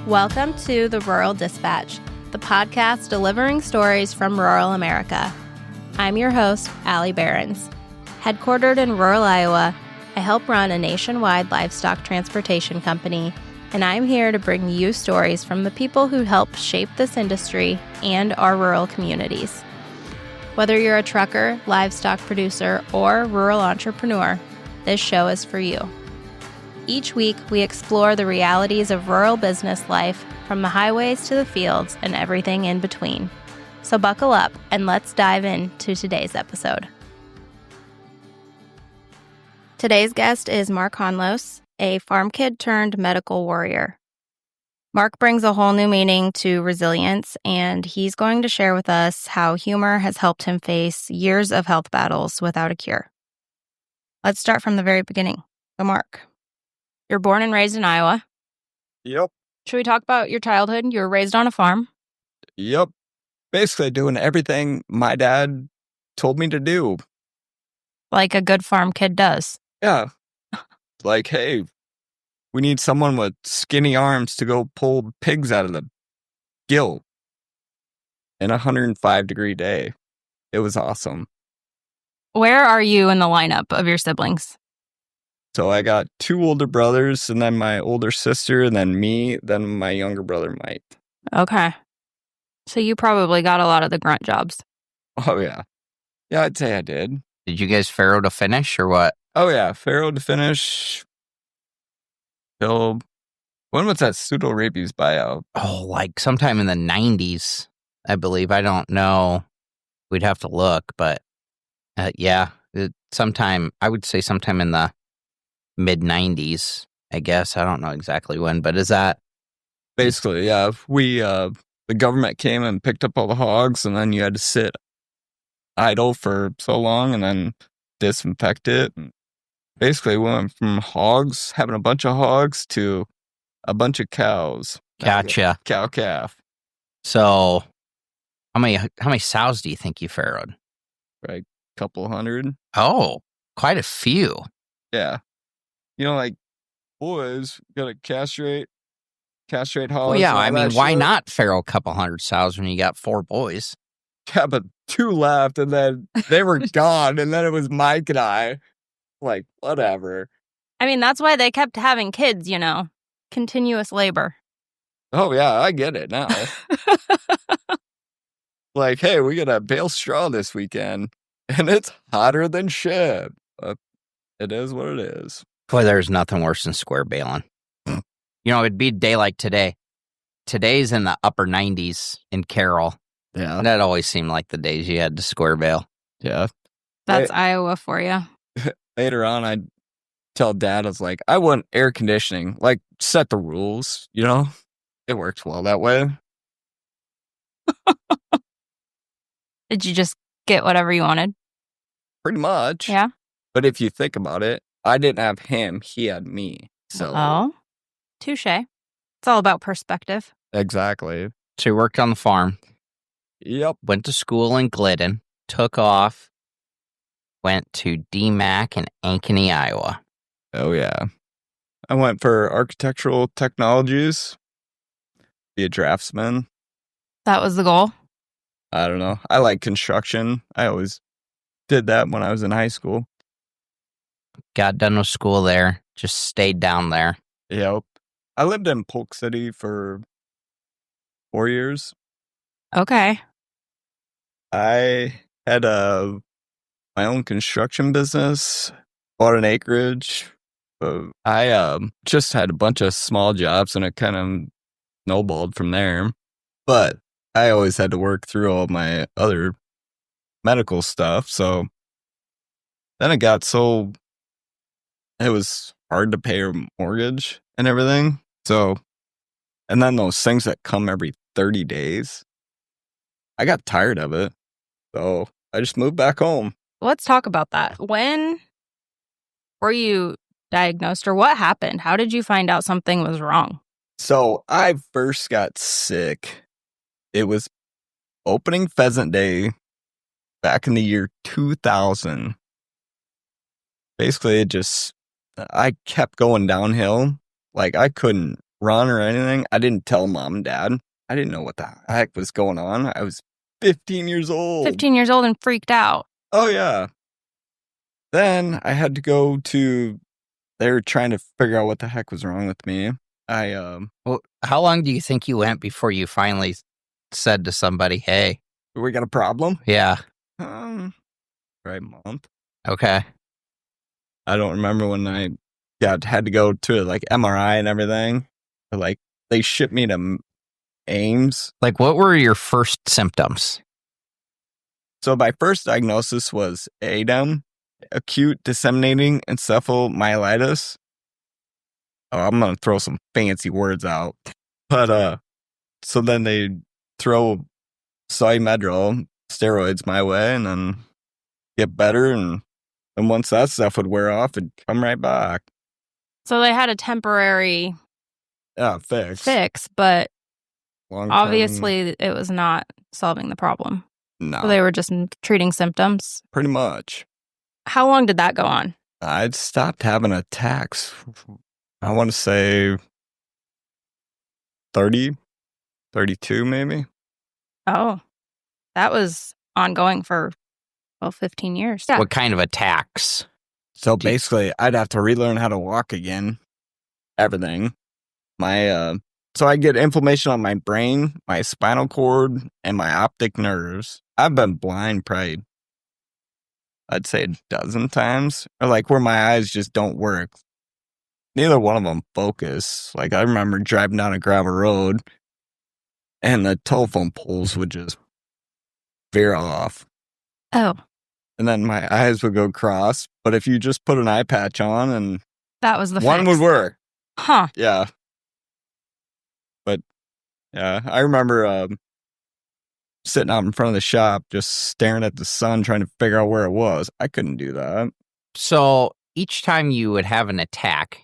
Welcome to the Rural Dispatch, the podcast delivering stories from rural America. I'm your host, Allie Behrens. Headquartered in rural Iowa, I help run a nationwide livestock transportation company, and I'm here to bring you stories from the people who help shape this industry and our rural communities. Whether you're a trucker, livestock producer, or rural entrepreneur, this show is for you. Each week, we explore the realities of rural business life, from the highways to the fields and everything in between. So buckle up and let's dive into today's episode. Today's guest is Mark Handlos, a farm kid turned medical warrior. Mark brings a whole new meaning to resilience, and he's going to share with us how humor has helped him face years of health battles without a cure. Let's start from the very beginning. So Mark, you're born and raised in Iowa. Yep. Should we talk about your childhood? You were raised on a farm. Yep. Basically doing everything my dad told me to do. Like a good farm kid does. Yeah. Like, hey, we need someone with skinny arms to go pull pigs out of the gill in a 105-degree day. It was awesome. Where are you in the lineup of your siblings? So I got two older brothers, and then my older sister, and then me, then my younger brother, Mike. Okay. So you probably got a lot of the grunt jobs. Oh, yeah. Yeah, I'd say I did. Did you guys farrow to finish or what? Oh, yeah. Farrow to finish. Till, when was that pseudo-rabies buyout? Oh, like sometime in the 90s, I believe. I don't know. We'd have to look, but yeah, sometime, I would say sometime in the mid-90s, I guess. I don't know exactly when, but is that? Basically, yeah. The government came and picked up all the hogs, and then you had to sit idle for so long and then disinfect it. And basically, we went from hogs, having a bunch of hogs, to a bunch of cows. Gotcha. Cow calf. So how many sows do you think you farrowed? Right. Couple hundred. Oh, quite a few. Yeah. You know, like, boys gotta castrate hogs. Well, yeah, and all I mean, that why shit. not farrow a couple hundred sows when you got 4 boys? Yeah, but 2 left, and then they were gone, and then it was Mike and I. Like, whatever. I mean, that's why they kept having kids, you know. Continuous labor. Oh, yeah, I get it now. Like, hey, we got a bale straw this weekend, and it's hotter than shit. It is what it is. Boy, there's nothing worse than square baling. You know, it'd be a day like today. Today's in the upper 90s in Carroll. Yeah. That always seemed like the days you had to square bale. Yeah. That's Iowa for you. Later on, I'd tell Dad, I was like, I want air conditioning. Like, set the rules, you know? It works well that way. Did you just get whatever you wanted? Pretty much. Yeah. But if you think about it, I didn't have him. He had me. So. Oh, touche. It's all about perspective. Exactly. So he worked on the farm, Yep. went to school in Glidden, took off, went to DMAC in Ankeny, Iowa. Oh, yeah. I went for architectural technologies, be a draftsman. That was the goal. I don't know. I like construction. I always did that when I was in high school. Got done with school there, just stayed down there. Yep. I lived in Polk City for 4 years. Okay. I had my own construction business, bought an acreage. I just had a bunch of small jobs, and it kind of snowballed from there. But I always had to work through all my other medical stuff. So then it got so it was hard to pay your mortgage and everything. So, and then those things that come every 30 days, I got tired of it. So I just moved back home. Let's talk about that. When were you diagnosed, or what happened? How did you find out something was wrong? So I first got sick. It was opening pheasant day back in the year 2000. Basically, I kept going downhill. Like, I couldn't run or anything. I didn't tell mom and dad. I didn't know what the heck was going on. I was 15 years old. 15 years old and freaked out. Oh, yeah. Then I had to go to, they were trying to figure out what the heck was wrong with me. Well, how long do you think you went before you finally said to somebody, hey, we got a problem? yeah, Right month. okay. I don't remember when I had to go to like MRI and everything. But, like, they shipped me to Ames. Like, what were your first symptoms? So my first diagnosis was ADEM, acute disseminating encephalomyelitis. Oh, I'm going to throw some fancy words out. But, so then they throw Medrol steroids my way and then get better. And once that stuff would wear off, it'd come right back. So they had a temporary fix. But Long-term, obviously it was not solving the problem. No. So they were just treating symptoms. Pretty much. How long did that go on? I'd stopped having attacks. I want to say 30, 32 maybe. Oh, that was ongoing for, 15 years. Yeah. What kind of attacks? So basically, I'd have to relearn how to walk again. Everything. So I get inflammation on my brain, my spinal cord, and my optic nerves. I've been blind probably, I'd say a dozen times. Or like where my eyes just don't work. Neither one of them focus. Like I remember driving down a gravel road and the telephone poles would just veer off. Oh. And then my eyes would go cross. But if you just put an eye patch on and that was the one fix. would work. Huh. Yeah. But yeah, I remember sitting out in front of the shop just staring at the sun trying to figure out where it was. I couldn't do that. So each time you would have an attack,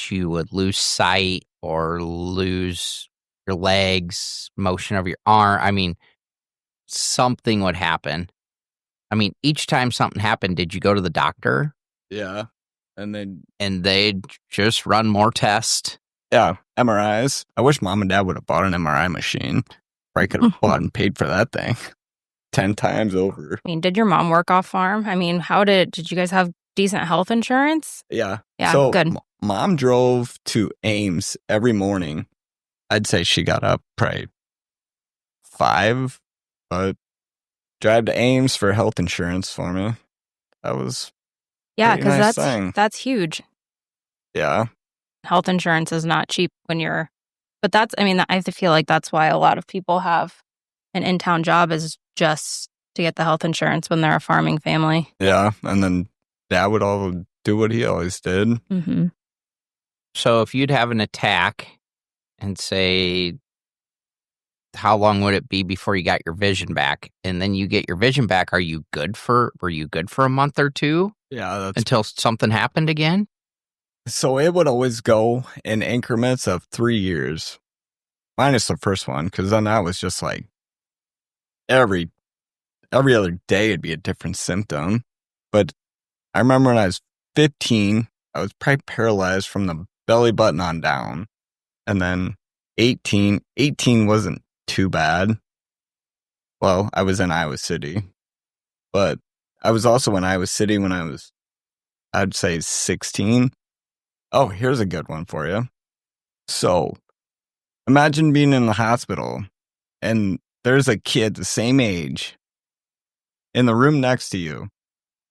you would lose sight or lose your legs, motion of your arm. I mean, something would happen. I mean, each time something happened, did you go to the doctor? Yeah. And they'd just run more tests. Yeah, MRIs. I wish mom and dad would have bought an MRI machine. I could have bought and paid for that thing 10 times over. I mean, did your mom work off farm? I mean, did you guys have decent health insurance? Yeah. Yeah, so good. Mom drove to Ames every morning. I'd say she got up probably 5, but drive to Ames for health insurance for me. That was because thing. That's huge. Yeah. Health insurance is not cheap but I feel like that's why a lot of people have an in-town job is just to get the health insurance when they're a farming family. Yeah, and then dad would all do what he always did. Mm-hmm. So if you'd have an attack and say, how long would it be before you got your vision back? And then you get your vision back, were you good for a month or two? Yeah. Until something happened again? So it would always go in increments of 3 years, minus the first one, because then that was just like every other day it'd be a different symptom. But I remember when I was 15, I was probably paralyzed from the belly button on down. And then 18 wasn't too bad. Well, I was in Iowa City. But I was also in Iowa City when I was, I'd say 16. Oh, here's a good one for you. So, imagine being in the hospital and there's a kid the same age in the room next to you,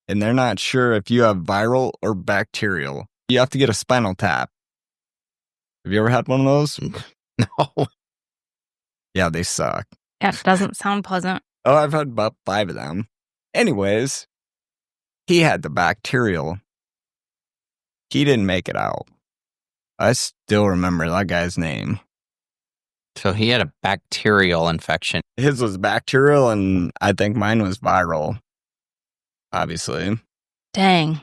and they're not sure if you have viral or bacterial. You have to get a spinal tap. Have you ever had one of those? No. Yeah, they suck. Yeah, it doesn't sound pleasant. Oh, I've had about 5 of them. Anyways, he had the bacterial. He didn't make it out. I still remember that guy's name. So he had a bacterial infection. His was bacterial, and I think mine was viral. Obviously. Dang.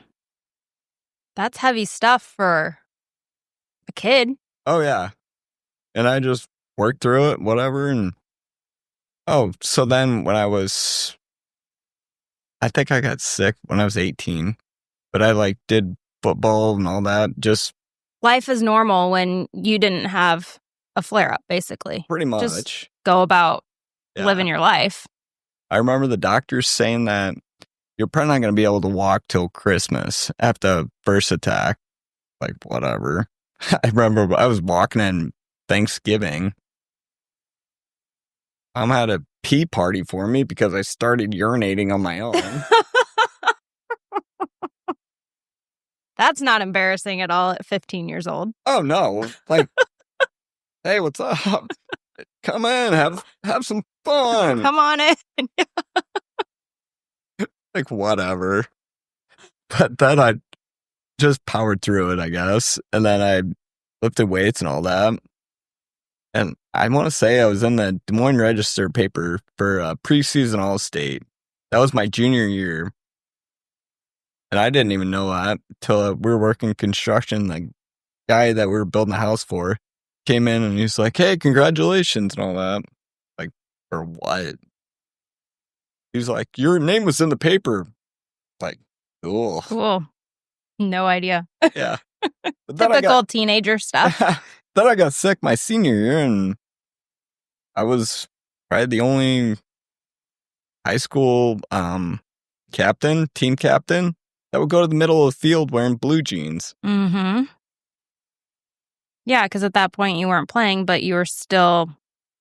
That's heavy stuff for a kid. Oh, yeah. And I just worked through it, whatever. And so then when I think I got sick when I was 18, but I did football and all that just life is normal when you didn't have a flare-up, basically. Pretty much. Just go about living your life. I remember the doctors saying that you're probably not going to be able to walk till Christmas after the first attack. Like, whatever. I remember I was walking in Thanksgiving. Mom had a pee party for me because I started urinating on my own. That's not embarrassing at all at 15 years old. Oh, no. Like, hey, what's up? Come in, have some fun. Come on in. Like, whatever. But then I just powered through it, I guess. And then I lifted weights and all that. And I want to say I was in the Des Moines Register paper for preseason All-State. That was my junior year. And I didn't even know that until we were working construction. The guy that we were building the house for came in and he's like, hey, congratulations and all that. Like, for what? He was like, your name was in the paper. Like, cool. Cool. No idea. Yeah. But Typical teenager stuff. Then I got sick my senior year, and I was probably the only high school team captain, that would go to the middle of the field wearing blue jeans. Mm-hmm. Yeah, because at that point you weren't playing, but you were still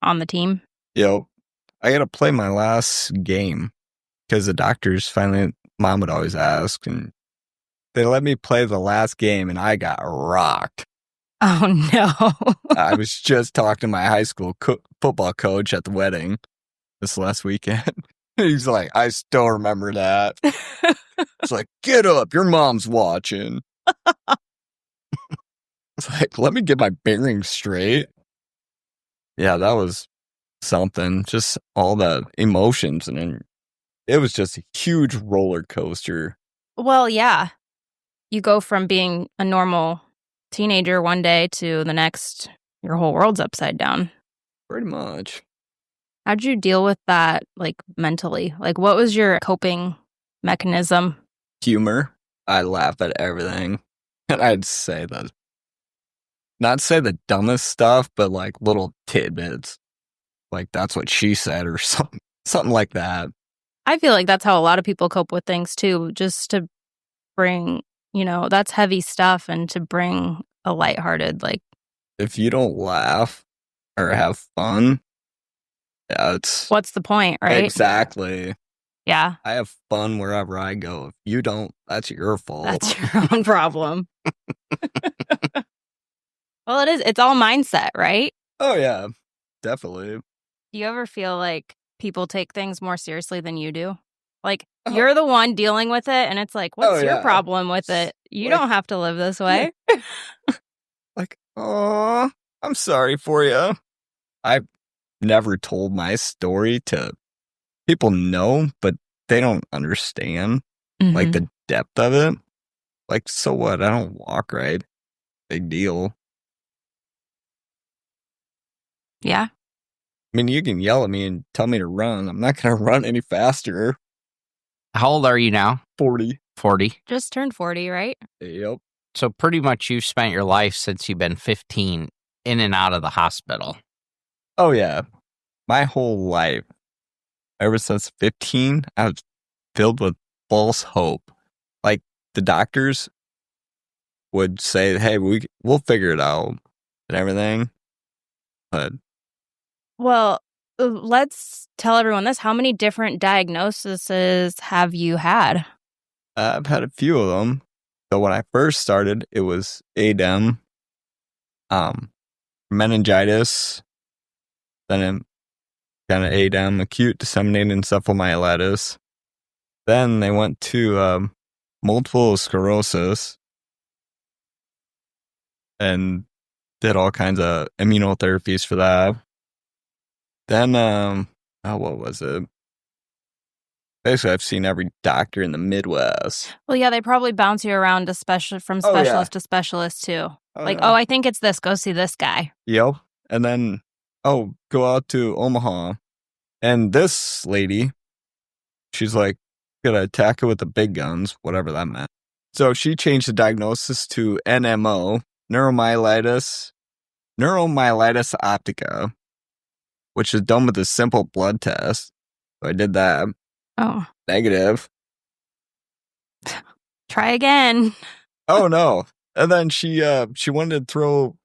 on the team. Yep. I got to play my last game because the doctors finally, Mom would always ask, and they let me play the last game, and I got rocked. Oh, no. I was just talking to my high school football coach at the wedding this last weekend. He's like, I still remember that. It's like, get up, your mom's watching. It's like, let me get my bearings straight. Yeah, that was something. Just all the emotions. And then it was just a huge roller coaster. Well, yeah. You go from being a normal teenager one day to the next, your whole world's upside down. Pretty much. How'd you deal with that, like, mentally? Like, what was your coping mechanism? Humor. I laugh at everything. And I'd say that. Not say the dumbest stuff, but like little tidbits. Like, that's what she said or something like that. I feel like that's how a lot of people cope with things, too. Just to bring, that's heavy stuff, and to bring a lighthearted, like... If you don't laugh or have fun, yeah, it's... What's the point, right? Exactly. Yeah. I have fun wherever I go. If you don't, that's your fault. That's your own problem. Well, it is. It's all mindset, right? Oh, yeah. Definitely. Do you ever feel like people take things more seriously than you do? Like, you're the one dealing with it, and it's like, what's your problem with it? You don't have to live this way. Like, oh, I'm sorry for you. I've never told my story to people know, but they don't understand, like, the depth of it. Like, so what? I don't walk right. Big deal. Yeah. I mean, you can yell at me and tell me to run. I'm not going to run any faster. How old are you now? 40. 40. Just turned 40, right? Yep. So pretty much you've spent your life since you've been 15 in and out of the hospital. Oh, yeah. My whole life, ever since 15, I was filled with false hope. Like, the doctors would say, hey, we'll figure it out and everything. But... Well, let's tell everyone this. How many different diagnoses have you had? I've had a few of them. So when I first started, it was ADEM, meningitis, then kind of ADEM, acute disseminated encephalomyelitis. Then they went to multiple sclerosis and did all kinds of immunotherapies for that. Then, what was it? Basically, I've seen every doctor in the Midwest. Well, yeah, they probably bounce you around from specialist to specialist, too. I think it's this. Go see this guy. Yep. And then, go out to Omaha. And this lady, she's like, gonna attack it with the big guns, whatever that meant. So she changed the diagnosis to NMO, neuromyelitis optica, which is done with a simple blood test. So I did that. Oh. Negative. Try again. Oh no. And then she wanted to throw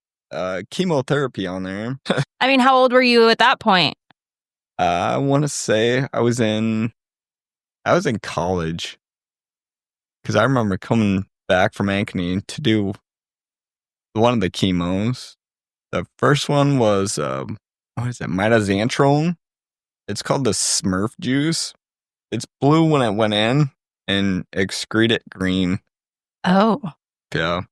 chemotherapy on there. I mean, how old were you at that point? I want to say I was in college, because I remember coming back from Ankeny to do one of the chemos. The first one was what is it? Mitoxantrone. It's called the Smurf juice. It's blue when it went in and excreted green. Oh. Yeah.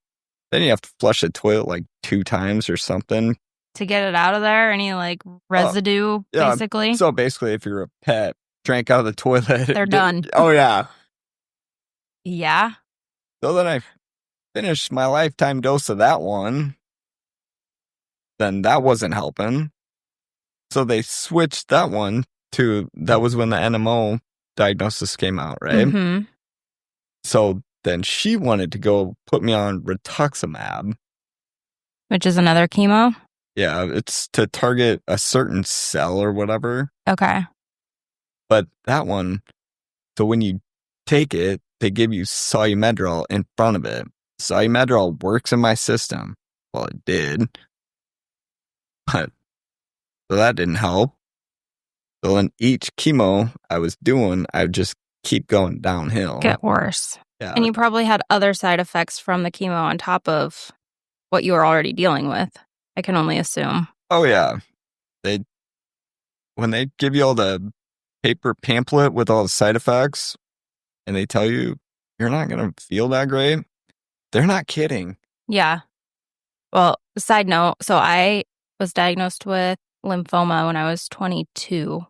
Then you have to flush the toilet like 2 times or something. To get it out of there? Any like residue, yeah, basically? So basically, if you're a pet, drank out of the toilet. They're done. Oh, yeah. Yeah. So then I finished my lifetime dose of that one. Then that wasn't helping. So they switched that one to, that was when the NMO diagnosis came out, right? Mm-hmm. So then she wanted to go put me on rituximab. Which is another chemo? Yeah, it's to target a certain cell or whatever. Okay. But that one, so when you take it, they give you Solumedrol in front of it. Solumedrol works in my system. Well, it did. But so that didn't help. So in each chemo I was doing, I would just keep going downhill. Get worse. Yeah. And you probably had other side effects from the chemo on top of what you were already dealing with. I can only assume. Oh, yeah. When they give you all the paper pamphlet with all the side effects and they tell you you're not going to feel that great, they're not kidding. Yeah. Well, side note, so I was diagnosed with lymphoma when I was 22.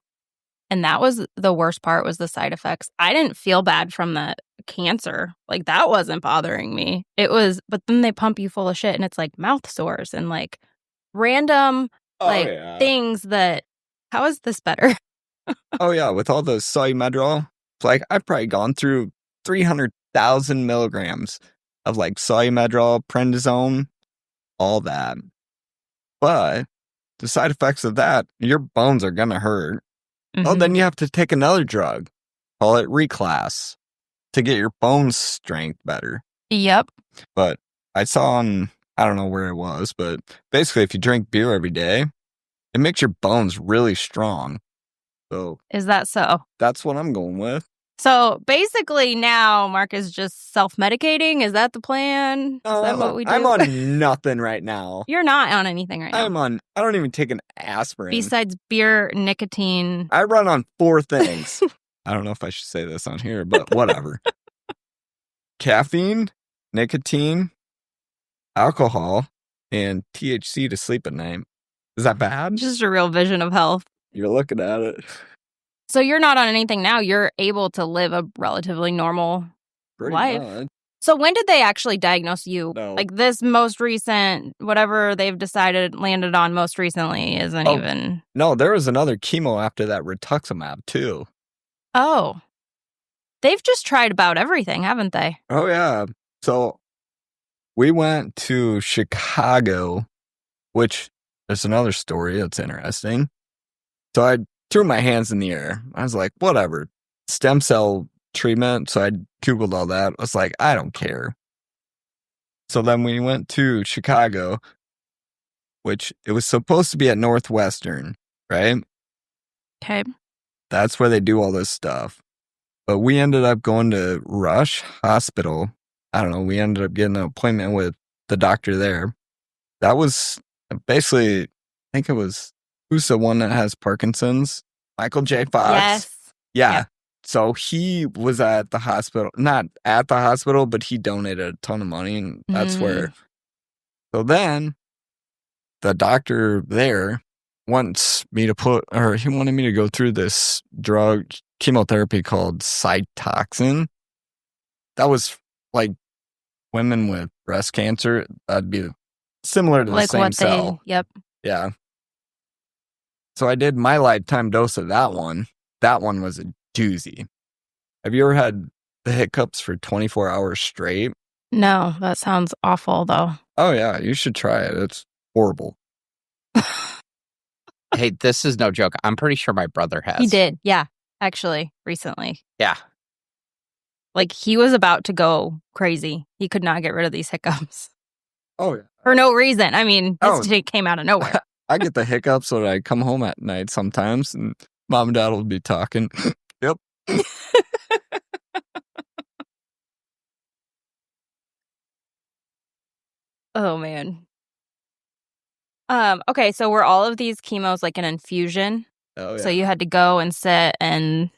And that was the worst part, was the side effects. I didn't feel bad from the cancer. Like, that wasn't bothering me. It was, but then they pump you full of shit and it's like mouth sores and like random things that, how is this better? Oh, yeah. With all the Solumedrol, it's like I've probably gone through 300,000 milligrams of like Solumedrol, prednisone, all that. But the side effects of that, your bones are going to hurt. Mm-hmm. Oh, then you have to take another drug, call it Reclass, to get your bone strength better. Yep. But I saw on, I don't know where it was, but basically if you drink beer every day, it makes your bones really strong. So is that so? That's what I'm going with. So basically now Mark is just self-medicating. Is that the plan? No, is that what we do? I'm on nothing right now. You're not on anything right now. I don't even take an aspirin. Besides beer, nicotine. I run on 4 things. I don't know if I should say this on here, but whatever. Caffeine, nicotine, alcohol, and THC to sleep at night. Is that bad? Just a real vision of health. You're looking at it. So you're not on anything now. You're able to live a relatively normal life. Much. So when did they actually diagnose you? No. Like this most recent, whatever they've decided landed on most recently isn't even... No, there was another chemo after that rituximab too. Oh. They've just tried about everything, haven't they? Oh, yeah. So we went to Chicago, which there's another story that's interesting. So I threw my hands in the air. I was like, whatever. Stem cell treatment. So I Googled all that. I was like, I don't care. So then we went to Chicago, which it was supposed to be at Northwestern, right? Okay. That's where they do all this stuff. But we ended up going to Rush Hospital. I don't know. We ended up getting an appointment with the doctor there. That was basically, I think it was, who's the one that has Parkinson's? Michael J. Fox. Yes. Yeah. Yep. So he was at the hospital, not at the hospital, but he donated a ton of money. And that's where. So then the doctor there wants me to he wanted me to go through this drug chemotherapy called Cytoxin. That was like women with breast cancer. That'd be similar to the same cell. Yep. Yeah. So I did my lifetime dose of that one. That one was a doozy. Have you ever had the hiccups for 24 hours straight? No, that sounds awful though. Oh, yeah. You should try it. It's horrible. Hey, this is no joke. I'm pretty sure my brother has. He did. Yeah. Actually, recently. Yeah. Like, he was about to go crazy. He could not get rid of these hiccups. Oh, yeah. For no reason. I mean, this came out of nowhere. I get the hiccups when I come home at night sometimes, and mom and dad will be talking. Yep. Oh, man. Okay, so were all of these chemos like an infusion? Oh, yeah. So you had to go and sit and...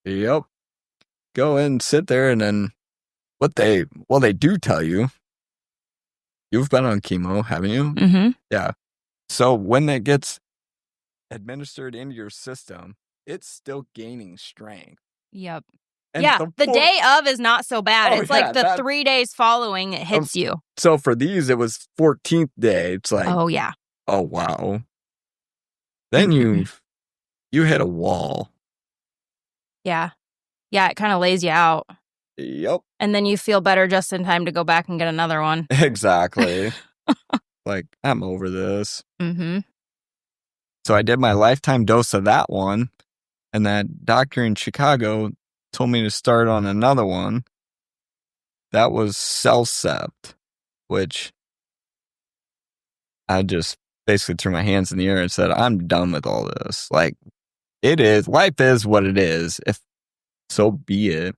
Yep. Go in, sit there, and then they do tell you. You've been on chemo, haven't you? Mm-hmm. Yeah. So when that gets administered into your system, it's still gaining strength. Yep. And yeah, the day of is not so bad. Oh, it's yeah, like the 3 days following it hits you. So for these, it was 14th day. It's like, oh, yeah. Oh, wow. Then you hit a wall. Yeah. Yeah, it kind of lays you out. Yep. And then you feel better just in time to go back and get another one. Exactly. Like, I'm over this. Mm-hmm. So I did my lifetime dose of that one. And that doctor in Chicago told me to start on another one. That was Cellcept, which I just basically threw my hands in the air and said, I'm done with all this. Like, life is what it is. If so be it.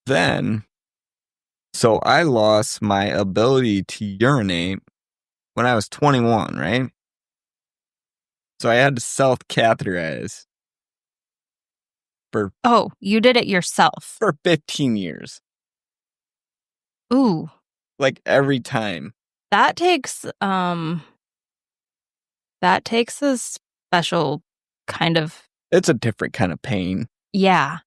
Then, so I lost my ability to urinate when I was 21, right? So I had to self-catheterize Oh, you did it yourself. for 15 years. Ooh. Like every time. That takes a special kind of... It's a different kind of pain. Yeah.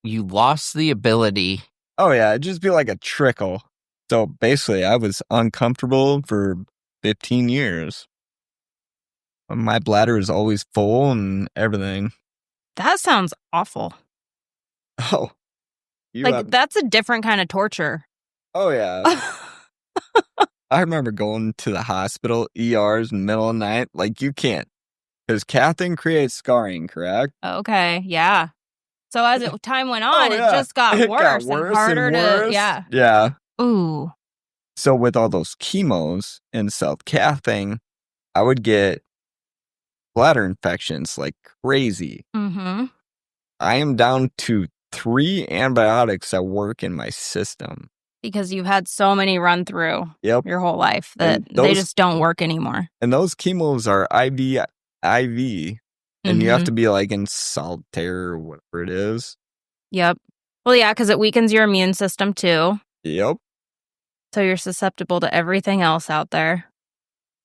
You lost the ability. Oh, yeah. It'd just be like a trickle. So basically, I was uncomfortable for 15 years. My bladder is always full and everything. That sounds awful. Oh. That's a different kind of torture. Oh, yeah. I remember going to the hospital, ERs in the middle of the night. Like, you can't. Because cathing creates scarring, correct? Okay, yeah. So as time went on, yeah. it just got It worse, got worse and harder and worse. to... Yeah. Yeah. Ooh. So with all those chemos and self-cathing, I would get bladder infections like crazy. Mm-hmm. I am down to 3 antibiotics that work in my system. Because you've had so many run through your whole life that they just don't work anymore. And those chemos are IV, and you have to be like in solitaire or whatever it is. Yep. Well, yeah, because it weakens your immune system too. Yep. So you're susceptible to everything else out there.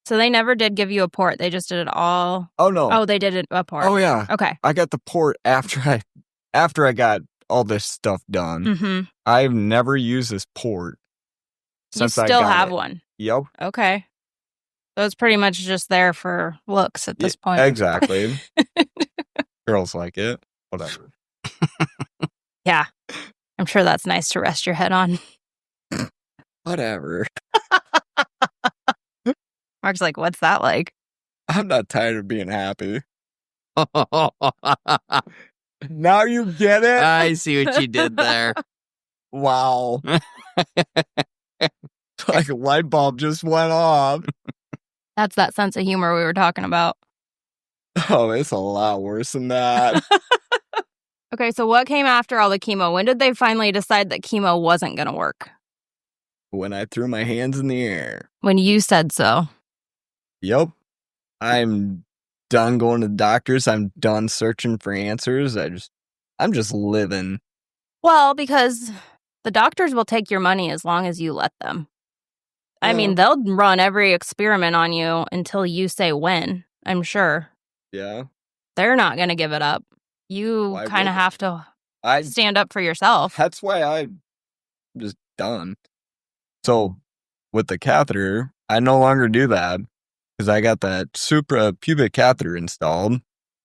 So they never did give you a port. They just did it all. Oh, no. Oh, they did a port. Oh, yeah. Okay. I got the port after I got all this stuff done. Mm-hmm. I've never used this port since you I still got have it. one. Yep. Okay. So it's pretty much just there for looks at this point. Exactly. Girls like it. Whatever. Yeah. I'm sure that's nice to rest your head on. Whatever. Mark's like, what's that like? I'm not tired of being happy. Now you get it? I see what you did there. Wow. Like a light bulb just went off. That's that sense of humor we were talking about. Oh, it's a lot worse than that. Okay, so what came after all the chemo? When did they finally decide that chemo wasn't going to work? When I threw my hands in the air. When you said so. Yep. I'm done going to the doctors. I'm done searching for answers. I'm just living. Well, because the doctors will take your money as long as you let them. I mean, they'll run every experiment on you until you say when, I'm sure. Yeah. They're not going to give it up. You kind of have to stand up for yourself. That's why I'm just done. So with the catheter, I no longer do that because I got that suprapubic catheter installed.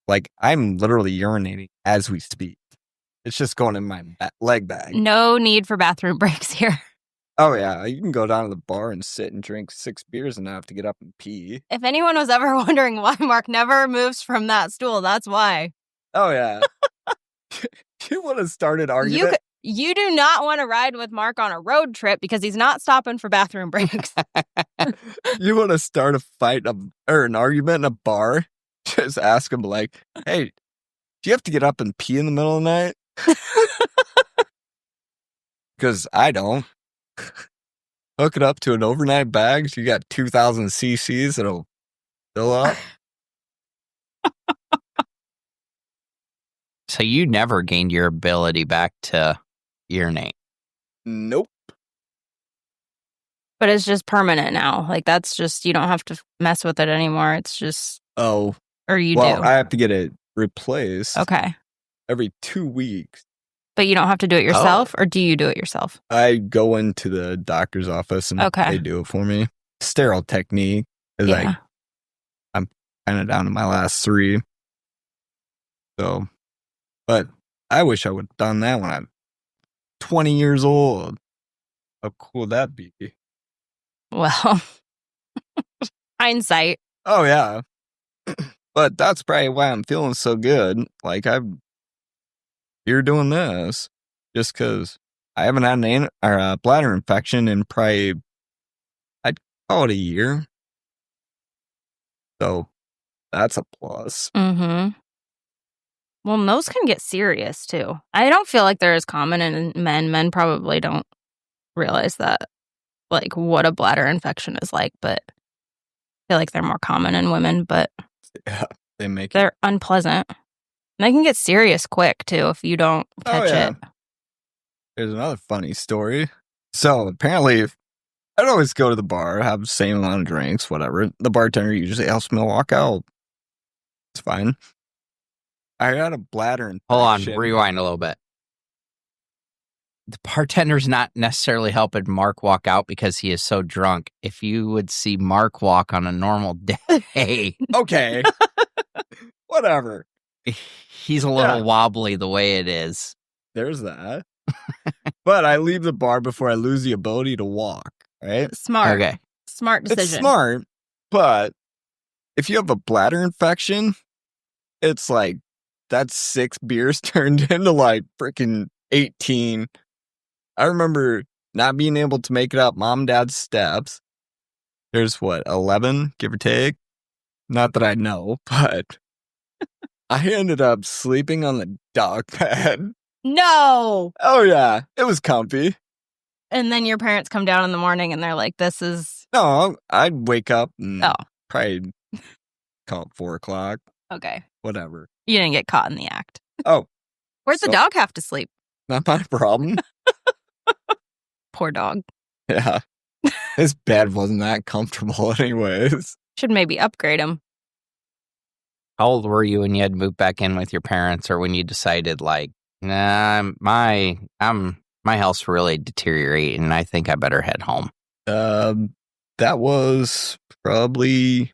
Like, I'm literally urinating as we speak. It's just going in my leg bag. No need for bathroom breaks here. Oh, yeah. You can go down to the bar and sit and drink 6 beers and not have to get up and pee. If anyone was ever wondering why Mark never moves from that stool, that's why. Oh, yeah. You want to start an argument? You do not want to ride with Mark on a road trip because he's not stopping for bathroom breaks. You want to start a fight or an argument in a bar? Just ask him, like, hey, do you have to get up and pee in the middle of the night? Because I don't. Hook it up to an overnight bag. So you got 2,000 cc's. It'll fill up. So you never gained your ability back to urinate? Nope. But it's just permanent now. Like, that's just, you don't have to mess with it anymore. It's just... Oh. Or you do? Well, I have to get it replaced. Okay. Every 2 weeks. But you don't have to do it yourself, or do you do it yourself? I go into the doctor's office and they do it for me. Sterile technique is like, I'm kind of down to my last 3. So, but I wish I would have done that when I'm 20 years old. How cool would that be? Well, hindsight. Oh, yeah. But that's probably why I'm feeling so good. Like, you're doing this just because I haven't had a bladder infection in probably, I'd call it a year. So that's a plus. Mm-hmm. Well, those can get serious too. I don't feel like they're as common in men. Men probably don't realize that, like, what a bladder infection is like, but I feel like they're more common in women, but yeah, they're unpleasant. And they can get serious quick, too, if you don't catch it. There's another funny story. So, apparently, I'd always go to the bar, have the same amount of drinks, whatever. The bartender usually helps me walk out. It's fine. I had a bladder infection. Hold on, rewind a little bit. The bartender's not necessarily helping Mark walk out because he is so drunk. If you would see Mark walk on a normal day... Okay. Whatever. He's a little wobbly the way it is. There's that. But I leave the bar before I lose the ability to walk, right? Smart. Okay. Smart decision. It's smart, but if you have a bladder infection, it's like that's 6 beers turned into like freaking 18. I remember not being able to make it up mom and dad's steps. There's 11, give or take. Not that I know, but I ended up sleeping on the dog bed. No! Oh, yeah. It was comfy. And then your parents come down in the morning and they're like, this is... No, I'd wake up and probably call it 4 o'clock. Okay. Whatever. You didn't get caught in the act. Oh. Where'd the dog have to sleep? Not my problem. Poor dog. Yeah. His bed wasn't that comfortable anyways. Should maybe upgrade him. How old were you when you had moved back in with your parents, or when you decided, like, nah, my health's really deteriorating and I think I better head home? That was probably, I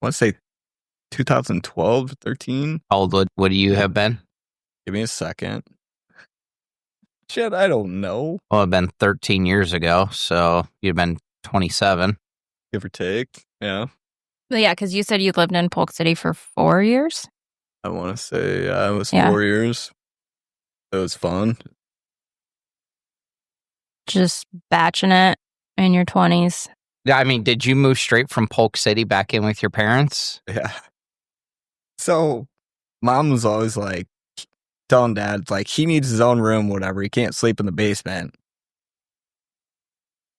want to say 2012, 13. How old would you have been? Give me a second. Shit, I don't know. Well, it'd been 13 years ago, so you'd been 27. Give or take, yeah. Well, yeah, because you said you lived in Polk City for 4 years? I want to say it was 4 years. It was fun. Just batching it in your 20s. Yeah, I mean, did you move straight from Polk City back in with your parents? Yeah. So, mom was always like, telling dad, like, he needs his own room, whatever. He can't sleep in the basement.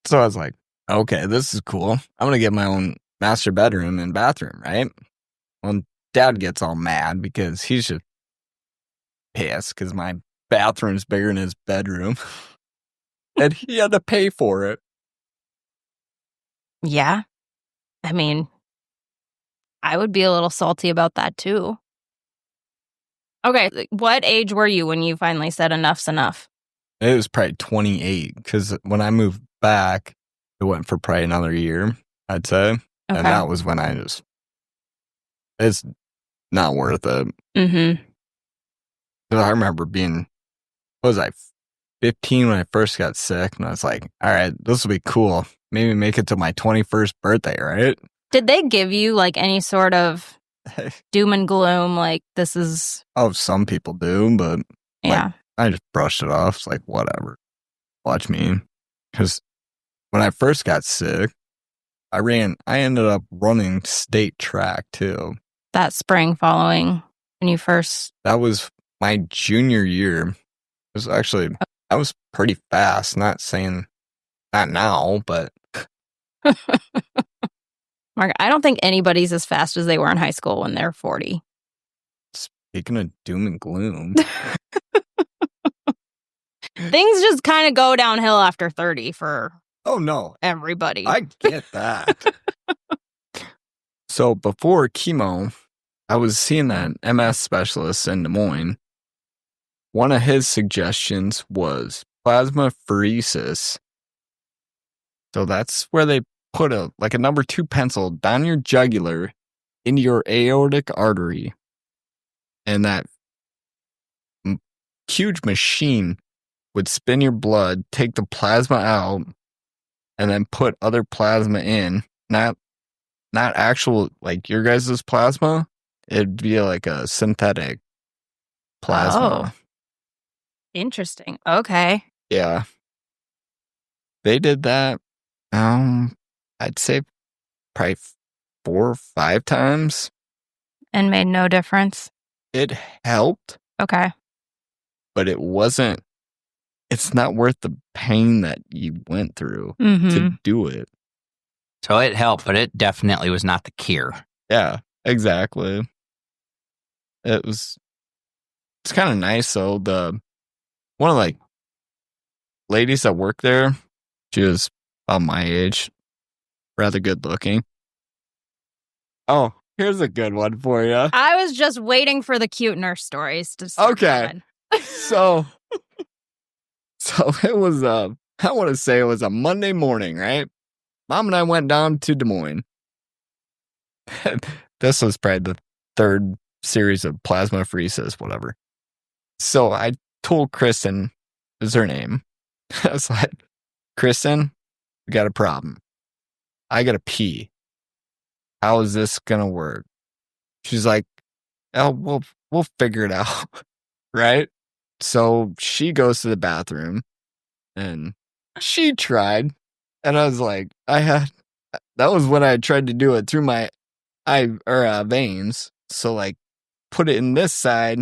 So I was like, okay, this is cool. I'm going to get my own master bedroom and bathroom, right? Well, dad gets all mad because he's just pissed because my bathroom's bigger than his bedroom. And he had to pay for it. Yeah. I mean, I would be a little salty about that too. Okay, what age were you when you finally said enough's enough? It was probably 28 because when I moved back, it went for probably another year, I'd say. Okay. And that was when it's not worth it. Mm-hmm. I remember being, what was I, 15 when I first got sick, and I was like, all right, this will be cool. Maybe make it to my 21st birthday, right? Did they give you like any sort of doom and gloom? Like, this is. Oh, some people do, but Yeah. I just brushed it off. It's like, whatever. Watch me. Because when I first got sick, I ended up running state track too. That spring following when you first. That was my junior year. It was actually, I was pretty fast. Not now, but. Mark, I don't think anybody's as fast as they were in high school when they're 40. Speaking of doom and gloom. Things just kind of go downhill after 30 for Oh, no. everybody. I get that. So before chemo, I was seeing that MS specialist in Des Moines. One of his suggestions was plasmapheresis. So that's where they put a number 2 pencil down your jugular into your aortic artery. And that huge machine would spin your blood, take the plasma out, and then put other plasma in. Not actual, like your guys' plasma. It'd be like a synthetic plasma. Oh. Interesting. Okay. Yeah. They did that, I'd say probably 4 or 5 times. And made no difference. It helped, Okay. but it's not worth the pain that you went through Mm-hmm. to do it. So it helped, but it definitely was not the cure. Yeah, exactly. It's kind of nice though. One of ladies that worked there, she was about my age, rather good looking. Oh, here's a good one for you. I was just waiting for the cute nurse stories to start. Okay. So it was I want to say it was a Monday morning, right? Mom and I went down to Des Moines. This was probably the 3rd series of plasmapheresis, whatever. So I told Kristen, is her name. I was like, Kristen, we got a problem. I gotta pee. How is this gonna work? She's like, oh, we'll figure it out. Right? So she goes to the bathroom and she tried. And I was like, that was when I tried to do it through my veins. So put it in this side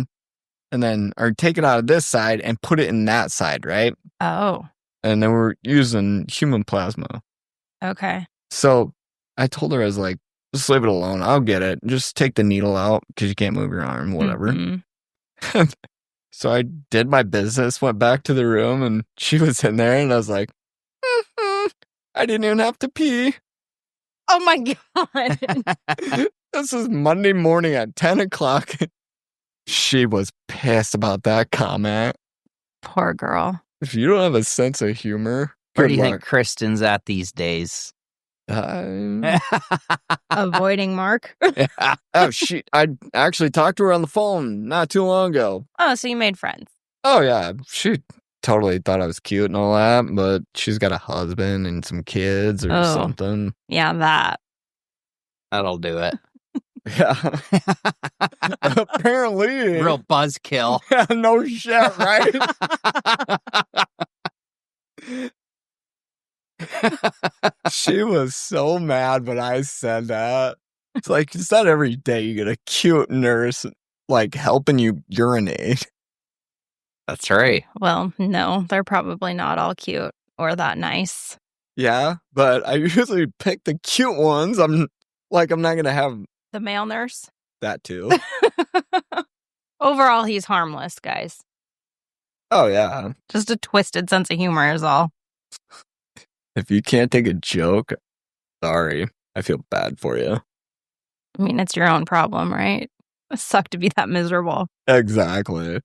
or take it out of this side and put it in that side, right? Oh. And then we're using human plasma. Okay. So I told her, I was like, just leave it alone. I'll get it. Just take the needle out because you can't move your arm, whatever. Mm-hmm. So I did my business, went back to the room, and she was in there, and I was like, I didn't even have to pee. Oh my God. This is Monday morning at 10 o'clock. She was pissed about that comment. Poor girl. If you don't have a sense of humor, Where good do you think luck. Kristen's at these days? Avoiding Mark. I actually talked to her on the phone not too long ago. Oh, so you made friends. Oh, yeah. She totally thought I was cute and all that, but she's got a husband and some kids or something. Yeah, that. That'll do it. Yeah. Apparently. Real buzzkill. No shit, right? She was so mad when I said that. It's like, it's not every day you get a cute nurse helping you urinate. That's right. Well, no, they're probably not all cute or that nice. Yeah, but I usually pick the cute ones. I'm not gonna have The male nurse? that too. Overall, he's harmless, guys. Oh yeah. Just a twisted sense of humor is all. If you can't take a joke, sorry. I feel bad for you. I mean, it's your own problem, right? It sucked to be that miserable. Exactly.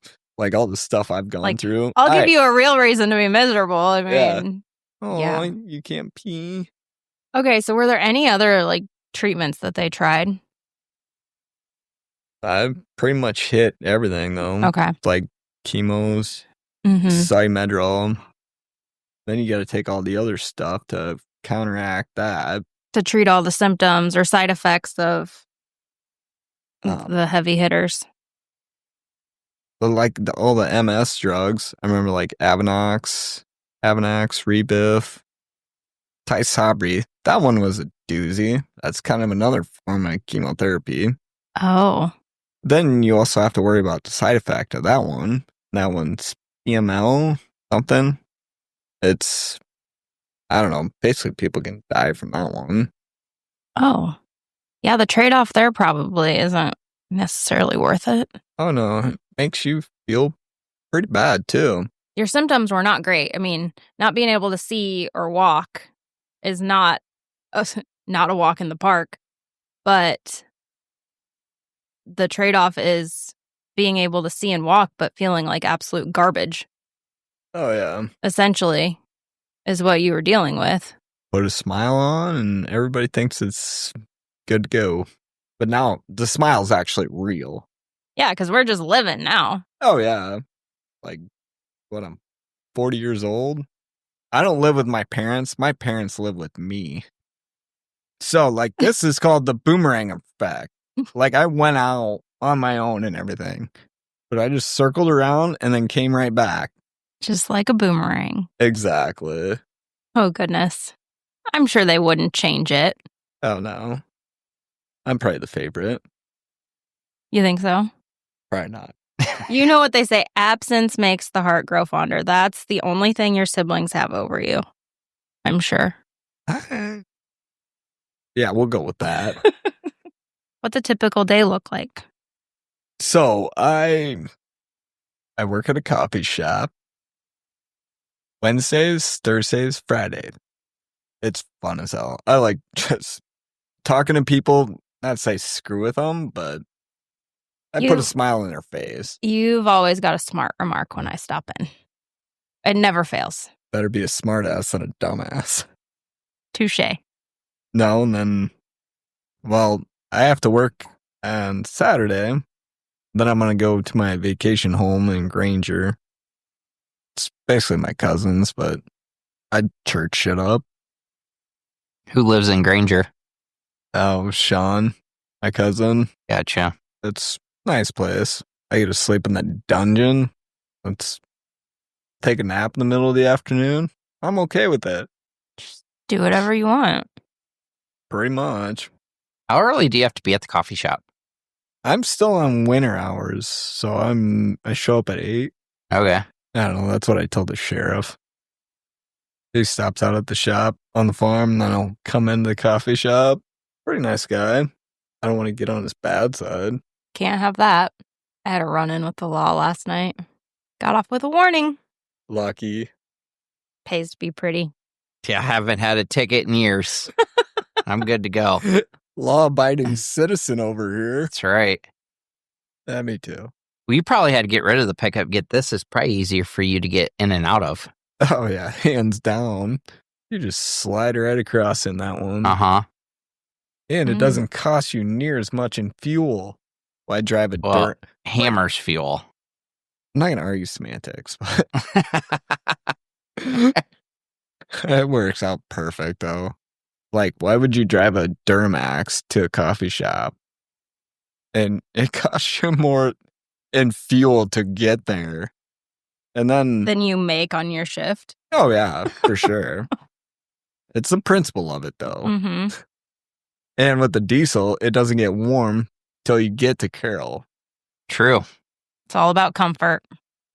All the stuff I've gone through. I'll give you a real reason to be miserable. I mean, Oh, yeah. You can't pee. Okay, so were there any other treatments that they tried? I've pretty much hit everything though. Okay. Chemos, Mm-hmm. Cymedrol. Then you got to take all the other stuff to counteract that. To treat all the symptoms or side effects of the heavy hitters. But like all the MS drugs, I remember like Avanax, Rebif, Tysabri. That one was a doozy. That's kind of another form of chemotherapy. Oh. Then you also have to worry about the side effect of that one. That one's EML something. It's, I don't know, basically people can die from that one. Oh. Yeah, the trade-off there probably isn't necessarily worth it. Oh no, it makes you feel pretty bad too. Your symptoms were not great. I mean, not being able to see or walk is not a walk in the park, but the trade-off is being able to see and walk, but feeling like absolute garbage. Oh yeah. Essentially, is what you were dealing with. Put a smile on and everybody thinks it's good to go. But now the smile's actually real. Yeah, because we're just living now. Oh yeah. Like, what, I'm 40 years old? I don't live with my parents. My parents live with me. So, like, this is called the boomerang effect. Like, I went out on my own and everything, but I just circled around and then came right back. Just like a boomerang. Exactly. Oh, goodness. I'm sure they wouldn't change it. Oh, no. I'm probably the favorite. You think so? Probably not. You know what they say, absence makes the heart grow fonder. That's the only thing your siblings have over you. I'm sure. Yeah, we'll go with that. What's a typical day look like? So I work at a coffee shop. Wednesdays, Thursdays, Fridays. It's fun as hell. I like just talking to people, not say screw with them, but I put a smile in their face. You've always got a smart remark when I stop in. It never fails. Better be a smart ass than a dumbass. Touché. No, and then, well, I have to work on Saturday. Then I'm going to go to my vacation home in Granger. It's basically my cousin's, but I church shit up. Who lives in Granger? Oh, Sean, my cousin. Gotcha. It's a nice place. I get to sleep in the dungeon. Let's take a nap in the middle of the afternoon. I'm okay with it. Just do whatever you want. Pretty much. How early do you have to be at the coffee shop? I'm still on winter hours, so I show up at 8. Okay. I don't know, that's what I told the sheriff. He stops out at the shop on the farm, and then I'll come into the coffee shop. Pretty nice guy. I don't want to get on his bad side. Can't have that. I had a run-in with the law last night. Got off with a warning. Lucky. Pays to be pretty. Yeah, I haven't had a ticket in years. I'm good to go. Law-abiding citizen over here. That's right. Yeah, me too. Well, you probably had to get rid of the pickup. This is probably easier for you to get in and out of. Oh, yeah, hands down. You just slide right across in that one. Uh-huh. And it doesn't cost you near as much in fuel. Well, I drive a dirt. Hammer's fuel. I'm not going to argue semantics, but it works out perfect, though. Like, why would you drive a Duramax to a coffee shop? And it costs you more in fuel to get there. And then... Than you make on your shift? Oh, yeah, for sure. It's the principle of it, though. Mm-hmm. And with the diesel, it doesn't get warm till you get to Carroll. True. It's all about comfort.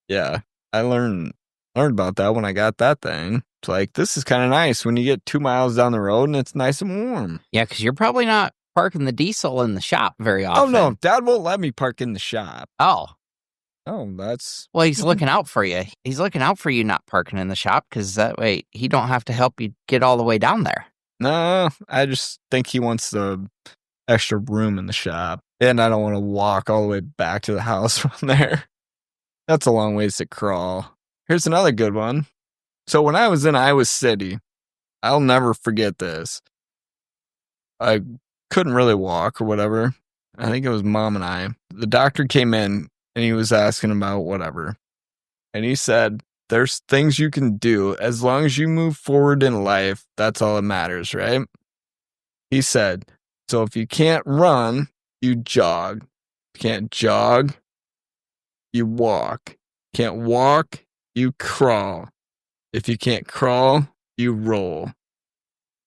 Yeah, I learned about that when I got that thing. It's like, this is kind of nice when you get 2 miles down the road and it's nice and warm. Yeah, because you're probably not parking the diesel in the shop very often. Oh, no, Dad won't let me park in the shop. Oh, that's... Well, he's looking out for you. He's looking out for you not parking in the shop because that way he don't have to help you get all the way down there. No, I just think he wants the extra room in the shop. And I don't want to walk all the way back to the house from there. That's a long ways to crawl. Here's another good one. So when I was in Iowa City, I'll never forget this. I couldn't really walk or whatever. I think it was Mom and I. The doctor came in and he was asking about whatever. And he said, there's things you can do as long as you move forward in life. That's all that matters, right? He said, so if you can't run, you jog. If you can't jog, you walk. Can't walk, you crawl. If you can't crawl, you roll.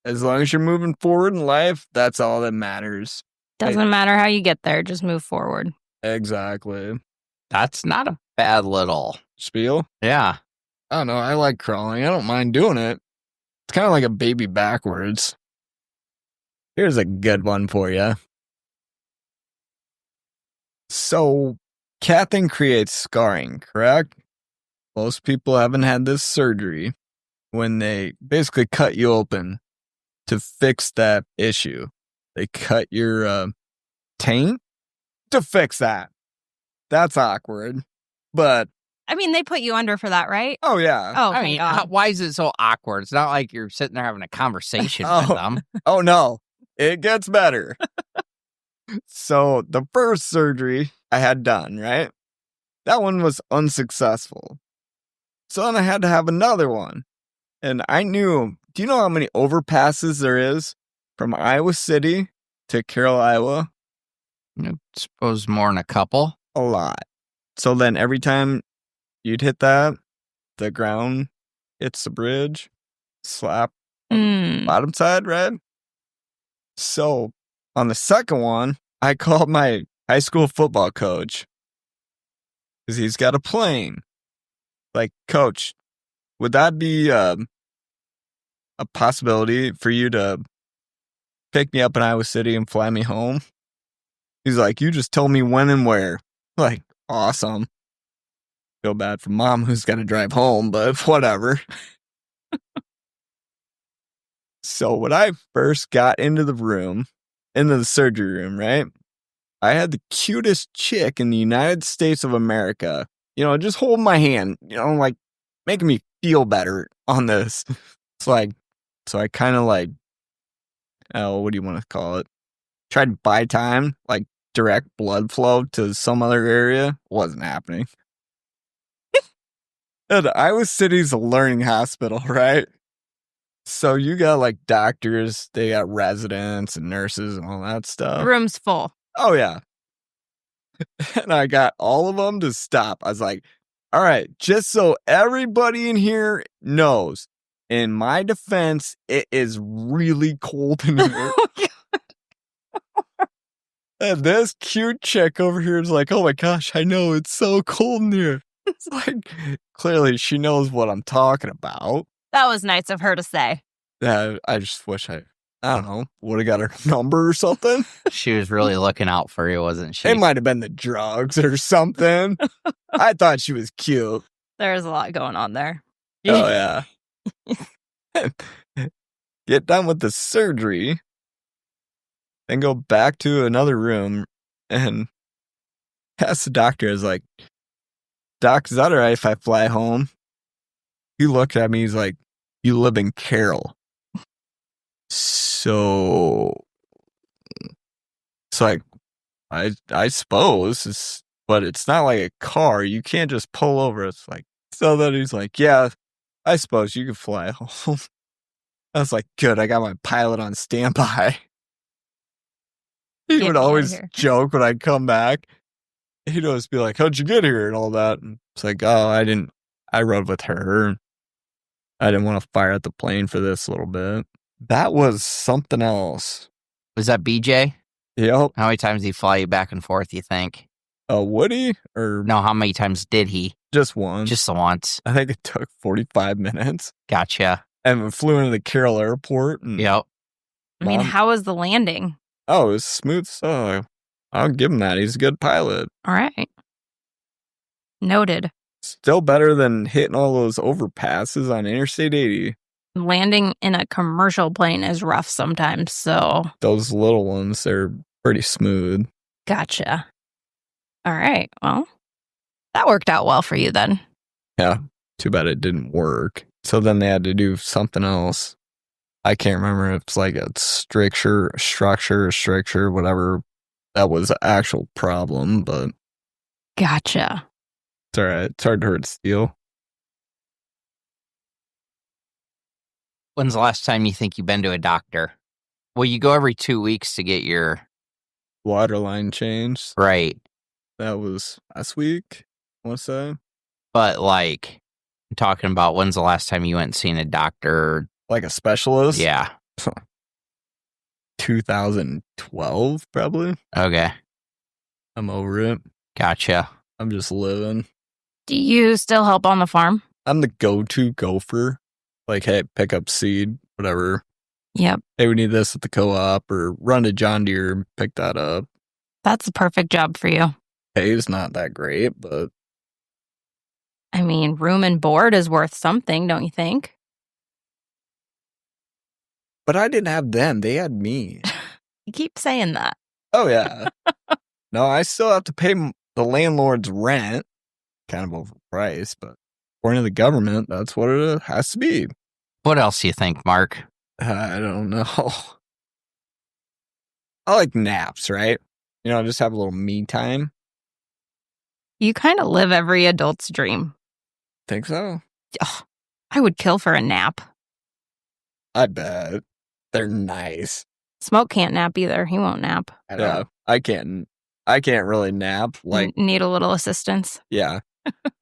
As long as you're moving forward in life, that's all that matters. Doesn't matter how you get there, just move forward. Exactly. That's not a bad little Spiel? Yeah. I don't know. I like crawling. I don't mind doing it. It's kind of like a baby backwards. Here's a good one for you. So, cathing creates scarring, correct? Most people haven't had this surgery when they basically cut you open to fix that issue. They cut your taint to fix that. That's awkward. But I mean, they put you under for that, right? oh yeah. Oh, I mean, why is it so awkward? It's not like you're sitting there having a conversation with them. Oh no. It gets better. So the first surgery I had done, right? That one was unsuccessful. So then I had to have another one. And I knew, do you know how many overpasses there is from Iowa City to Carroll, Iowa? I suppose more than a couple. A lot. So then every time you'd hit that, the ground hits the bridge, slap on the bottom side, right? So on the second one, I called my high school football coach because he's got a plane. Like, coach, would that be a possibility for you to pick me up in Iowa City and fly me home? He's like, you just tell me when and where. Like, awesome. Feel bad for mom who's got to drive home, but whatever. So when I first got into the surgery room, right? I had the cutest chick in the United States of America, just holding my hand, like making me feel better on this. It's like, so I kind of like, what do you want to call it? Tried to buy time, like direct blood flow to some other area. Wasn't happening. And Iowa City's a learning hospital, right? So you got like doctors, they got residents and nurses and all that stuff. Room's full. Oh, yeah. And I got all of them to stop. I was like, all right, just so everybody in here knows, in my defense, it is really cold in here. And this cute chick over here is like, oh my gosh, I know, it's so cold in here. It's like, clearly she knows what I'm talking about. That was nice of her to say. I just wish I don't know, would have got her number or something. She was really looking out for you, wasn't she? It might have been the drugs or something. I thought she was cute. There's a lot going on there. Oh, yeah. Get done with the surgery, then go back to another room and ask the doctor, is like, Doc, is that all right if I fly home? He looked at me, he's like, you live in Carroll. So it's like, I suppose, but it's not like a car. You can't just pull over. It's like, so then he's like, yeah, I suppose you could fly home. I was like, good, I got my pilot on standby. He would always joke when I'd come back. He'd always be like, how'd you get here and all that? And it's like, oh, I rode with her. I didn't want to fire at the plane for this little bit. That was something else. Was that BJ? Yep. How many times did he fly you back and forth, you think? Woody? Or no, how many times did he? Just once. Just the once. I think it took 45 minutes. Gotcha. And we flew into the Carroll airport. And yep. I mean, how was the landing? Oh, it was smooth. So I'll give him that. He's a good pilot. All right. Noted. Still better than hitting all those overpasses on Interstate 80. Landing in a commercial plane is rough sometimes, so. Those little ones, they're pretty smooth. Gotcha. All right. Well, that worked out well for you then. Yeah. Too bad it didn't work. So then they had to do something else. I can't remember if it's like a structure, whatever. That was the actual problem, but. Gotcha. It's all right. It's hard to hurt steel. When's the last time you think you've been to a doctor? Well, you go every 2 weeks to get your... Waterline changed. Right. That was last week, I want to say. But, like, I'm talking about when's the last time you went and seen a doctor? Like a specialist? Yeah. 2012, probably. Okay. I'm over it. Gotcha. I'm just living. Do you still help on the farm? I'm the go-to gopher. Like, hey, pick up seed, whatever. Yep. Hey, we need this at the co-op, or run to John Deere and pick that up. That's the perfect job for you. Pay's not that great, but I mean, room and board is worth something, don't you think? I didn't have them. They had me. You keep saying that. Oh, yeah. No, I still have to pay the landlord's rent. Kind of overpriced, but according to the government, that's what it has to be. What else do you think, Mark? I don't know. I like naps, right? You know, just have a little me time. You kind of live every adult's dream. Think so? Ugh, I would kill for a nap. I bet. They're nice. Smoke can't nap either. He won't nap. Yeah, I can't really nap. Like, Need a little assistance. yeah.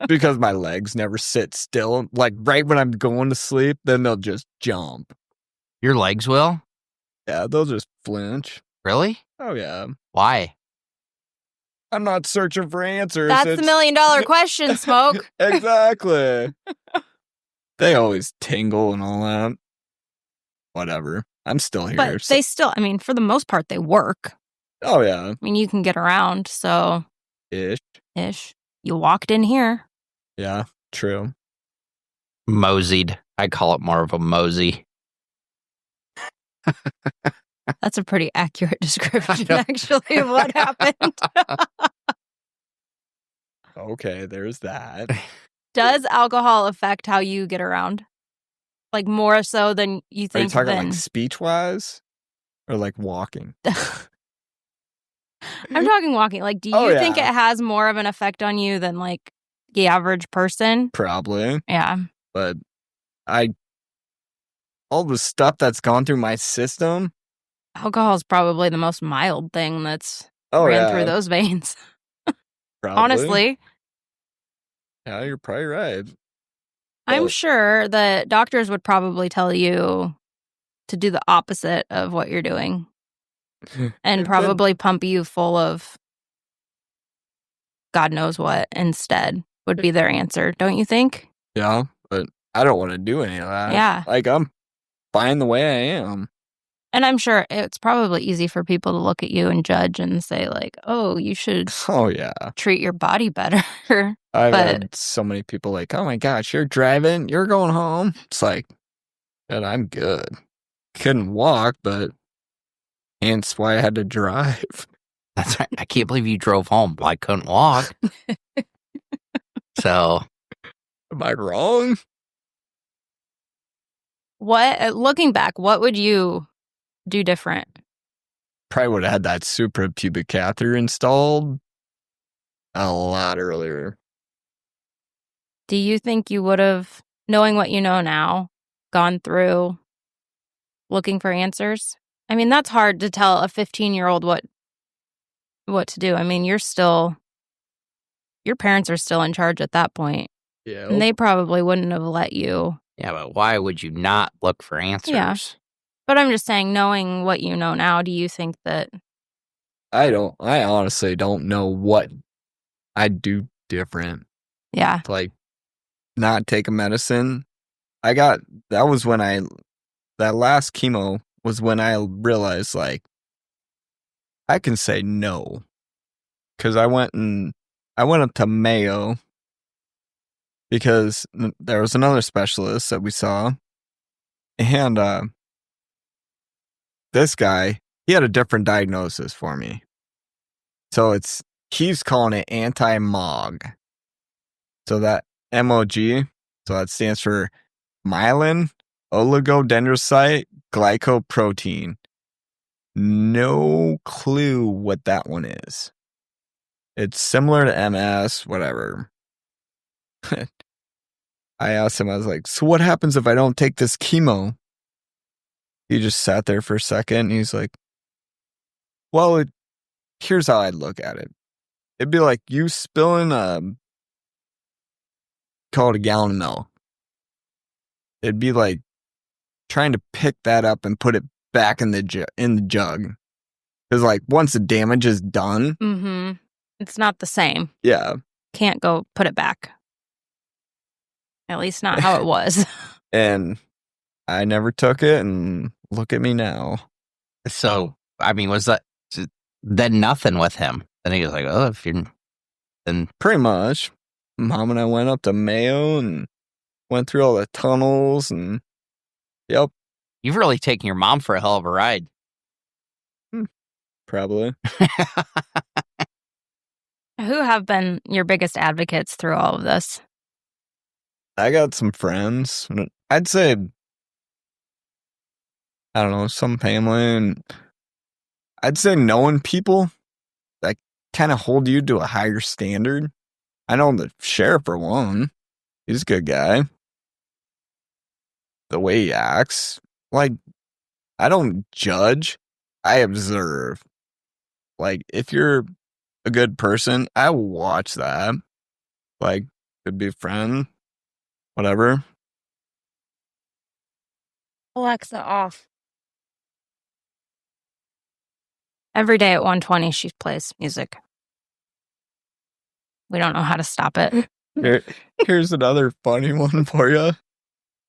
Because my legs never sit still. Like, right when I'm going to sleep, then they'll just jump. Your legs will? Yeah, they'll just flinch. Really? Oh, yeah. Why? I'm not searching for answers. That's the $1 million question, Smoke. Exactly. They always tingle and all that. Whatever. I'm still here. But they still, I mean, for the most part, they work. Oh, yeah. I mean, you can get around, so... Ish. You walked in here. Yeah, true. Moseyed. I call it more of a mosey. That's a pretty accurate description, actually, of what happened. Okay, there's that. Does alcohol affect how you get around? Like, more so than you Are you think? talking like speech-wise? Or like walking? I'm talking walking. Like, do you think it has more of an effect on you than, like, the average person? Probably. Yeah. But all the stuff that's gone through my system. Alcohol is probably the most mild thing that's ran through those veins. Probably. Honestly. Yeah, you're probably right. I'm sure that doctors would probably tell you to do the opposite of what you're doing. And probably pump you full of God knows what instead would be their answer, don't you think? Yeah, but I don't want to do any of that. Yeah. Like, I'm fine the way I am. And I'm sure it's probably easy for people to look at you and judge and say, like, oh, you should treat your body better. I've had so many people like, oh my gosh, you're driving, you're going home. It's like, God, I'm good. Couldn't walk, but hence why I had to drive. That's right. I can't believe you drove home. Well, I couldn't walk. So. Am I wrong? Looking back, what would you do different? Probably would have had that suprapubic catheter installed a lot earlier. Do you think you would have, knowing what you know now, gone through looking for answers? I mean, that's hard to tell a 15-year-old what to do. I mean, your parents are still in charge at that point. Yeah. And they probably wouldn't have let you. Yeah, but why would you not look for answers? Yeah. But I'm just saying, knowing what you know now, do you think that... I honestly don't know what I'd do different. Yeah. Like, not take a medicine. That last chemo was when I realized, like, I can say no. Because I went up to Mayo because there was another specialist that we saw. And this guy, he had a different diagnosis for me. So he's calling it anti-MOG. So that MOG, so that stands for myelin oligodendrocyte glycoprotein. No clue what that one is. It's similar to MS, whatever. I asked him, I was like, so what happens if I don't take this chemo? He just sat there for a second and he's like, well, here's how I'd look at it. It'd be like you spilling call it a gallon of milk. It'd be like trying to pick that up and put it back in the jug. Because like once the damage is done, it's not the same. Yeah. Can't go put it back. At least not how it was. And I never took it, and look at me now. So, I mean, was that then nothing with him? Then he was like, oh, if you're... Then pretty much. Mom and I went up to Mayo and went through all the tunnels, and yep. You've really taken your mom for a hell of a ride. Probably. Who have been your biggest advocates through all of this? I got some friends. I'd say, I don't know, some family, and I'd say knowing people that kind of hold you to a higher standard. I know the sheriff for one. He's a good guy. The way he acts, like, I don't judge. I observe. Like, if you're a good person, I will watch that. Like, could be a friend, whatever. Alexa off. Every day at 1:20, she plays music. We don't know how to stop it. Here's another funny one for you.